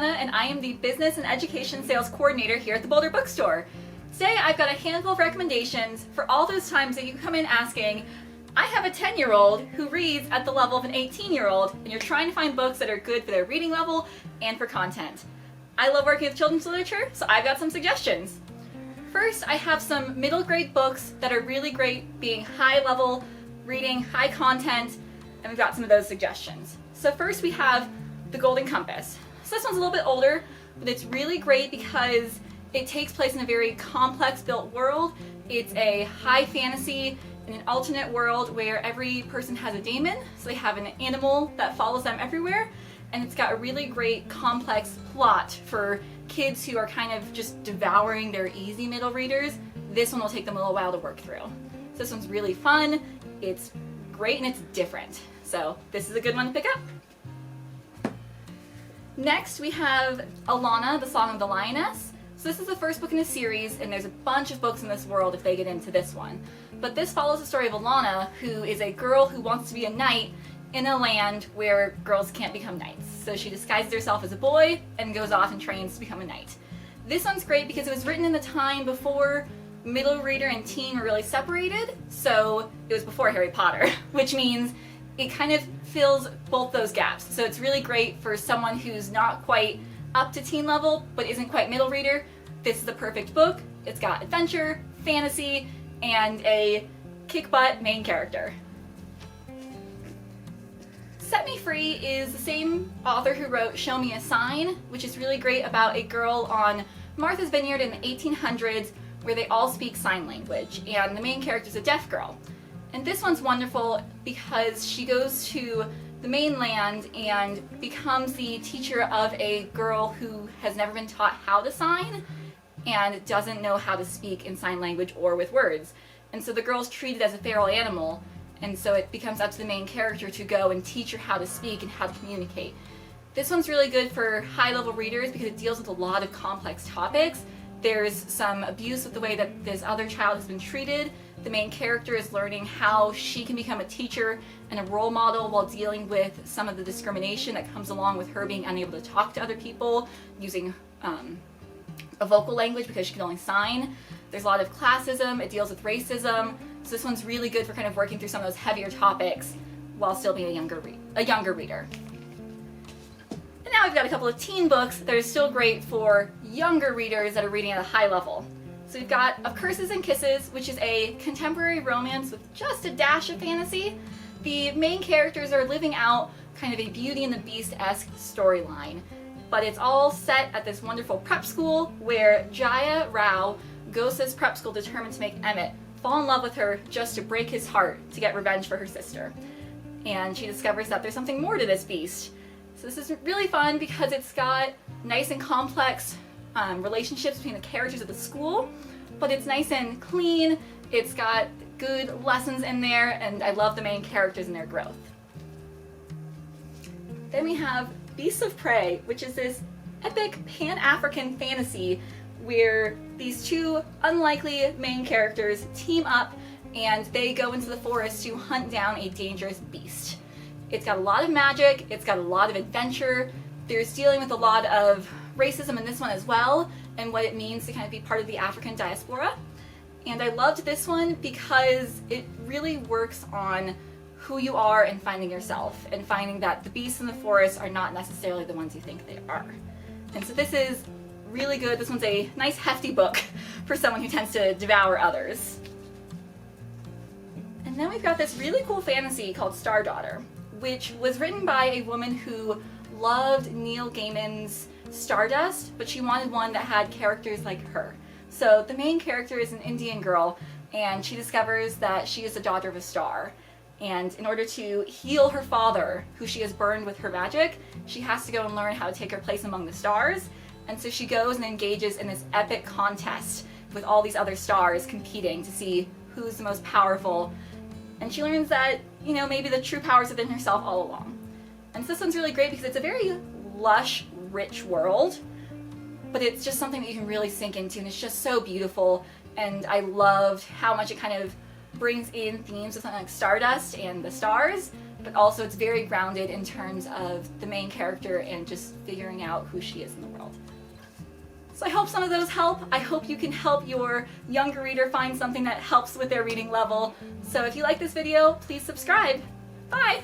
Breanna, and I am the Business and Education Sales Coordinator here at the Boulder Bookstore. Today I've got a handful of recommendations for all those times that you come in asking, I have a 10-year-old who reads at the level of an 18-year-old, and you're trying to find books that are good for their reading level and for content. I love working with children's literature, so I've got some suggestions. First, I have some middle grade books that are really great being high level reading, high content, and we've got some of those suggestions. So first we have The Golden Compass. So this one's a little bit older, but it's really great because it takes place in a very complex built world. It's a high fantasy in an alternate world where every person has a daemon, so they have an animal that follows them everywhere, and it's got a really great complex plot for kids who are kind of just devouring their easy middle readers. This one will take them a little while to work through. So this one's really fun, it's great, and it's different. So this is a good one to pick up. Next we have Alanna, the Song of the Lioness. So this is the first book in a series, and there's a bunch of books in this world if they get into this one. But this follows the story of Alanna, who is a girl who wants to be a knight in a land where girls can't become knights. So she disguises herself as a boy and goes off and trains to become a knight. This one's great because it was written in the time before middle reader and teen were really separated, so it was before Harry Potter, which means it kind of fills both those gaps. So it's really great for someone who's not quite up to teen level but isn't quite middle reader. This is the perfect book. It's got adventure, fantasy, and a kick-butt main character. Set Me Free is the same author who wrote Show Me a Sign, which is really great about a girl on Martha's Vineyard in the 1800s where they all speak sign language, and the main character is a deaf girl. And this one's wonderful because she goes to the mainland and becomes the teacher of a girl who has never been taught how to sign and doesn't know how to speak in sign language or with words. And so the girl's treated as a feral animal, and so it becomes up to the main character to go and teach her how to speak and how to communicate. This one's really good for high-level readers because it deals with a lot of complex topics. There's some abuse with the way that this other child has been treated. The main character is learning how she can become a teacher and a role model while dealing with some of the discrimination that comes along with her being unable to talk to other people using a vocal language because she can only sign. There's a lot of classism, it deals with racism, so this one's really good for kind of working through some of those heavier topics while still being a younger reader. And now we've got a couple of teen books that are still great for younger readers that are reading at a high level. So we've got Of Curses and Kisses, which is a contemporary romance with just a dash of fantasy. The main characters are living out kind of a Beauty and the Beast-esque storyline, but it's all set at this wonderful prep school where Jaya Rao goes to this prep school determined to make Emmett fall in love with her just to break his heart to get revenge for her sister. And she discovers that there's something more to this beast. So this is really fun because it's got nice and complex relationships between the characters at the school, but it's nice and clean, it's got good lessons in there, and I love the main characters and their growth. Then we have Beasts of Prey, which is this epic Pan-African fantasy where these two unlikely main characters team up and they go into the forest to hunt down a dangerous beast. It's got a lot of magic, it's got a lot of adventure, there's dealing with a lot of racism in this one as well, and what it means to kind of be part of the African diaspora. And I loved this one because it really works on who you are and finding yourself, and finding that the beasts in the forest are not necessarily the ones you think they are. And so this is really good. This one's a nice hefty book for someone who tends to devour others. And then we've got this really cool fantasy called Star Daughter, which was written by a woman who loved Neil Gaiman's Stardust, but she wanted one that had characters like her. So the main character is an Indian girl, and she discovers that she is the daughter of a star. And in order to heal her father, who she has burned with her magic, she has to go and learn how to take her place among the stars. And so she goes and engages in this epic contest with all these other stars competing to see who's the most powerful. And she learns that, you know, maybe the true power is within herself all along. And so this one's really great because it's a very lush, rich world, but it's just something that you can really sink into, and it's just so beautiful. And I loved how much it kind of brings in themes of something like Stardust and the stars, but also it's very grounded in terms of the main character and just figuring out who she is in the world. So I hope some of those help. I hope you can help your younger reader find something that helps with their reading level. So if you like this video, please subscribe. Bye!